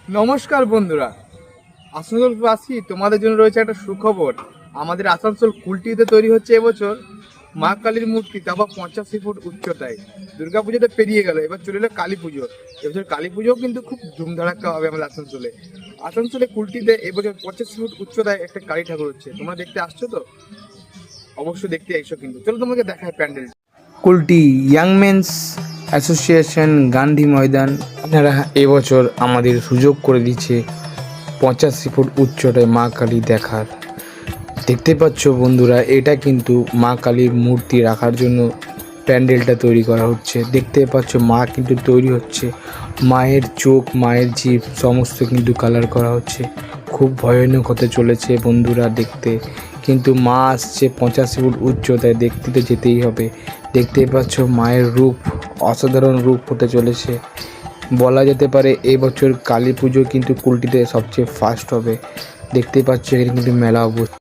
নমস্কার বন্ধুরা, আসানসোলবাসী তোমাদের জন্য রয়েছে একটা সুখবর। আমাদের আসানসোল কুলটিতে তৈরি হচ্ছে এবছর মা কালীর মূর্তি, তারপর 85 ফুট উচ্চতায়। দুর্গাপুজোটা পেরিয়ে গেল, এবার চলে এলো কালী পুজো। এবছর কালী পুজোও কিন্তু খুব ধুমধাড়াক্কা হবে আমাদের আসানসোলে কুলটিতে এবছর 85 ফুট উচ্চতায় একটা কালী ঠাকুর হচ্ছে। তোমরা দেখতে আসছো তো? অবশ্যই দেখতে এসো। কিন্তু চলো তোমাকে দেখায় pandal. Kulti young men's association, Gandhi Maidan, আপনারা এবছর আমাদের সুযোগ করে দিচ্ছে 85 ফুট উচ্চতায় মা কালী দেখার। দেখতে পাচ্ছ বন্ধুরা, এটা কিন্তু মা কালীর মূর্তি রাখার জন্য প্যান্ডেলটা তৈরি করা হচ্ছে। দেখতে পাচ্ছ মা কিন্তু তৈরি হচ্ছে, মায়ের চোখ, মায়ের জিভ সমস্ত কিন্তু কালার করা হচ্ছে। খুব ভয়ানক হতে চলেছে বন্ধুরা দেখতে, কিন্তু মা আসছে 85 ফুট উচ্চতায়, দেখতে তো যেতেই হবে। দেখতেই পাচ্ছ মায়ের রূপ অসাধারণ রূপ হতে চলেছে। বলা যেতে পারে এবছর কালী পুজো কিন্তু কুলটিতে সবচেয়ে ফার্স্ট হবে। দেখতেই পাচ্ছ এখানে কিন্তু মেলা অবস্থা।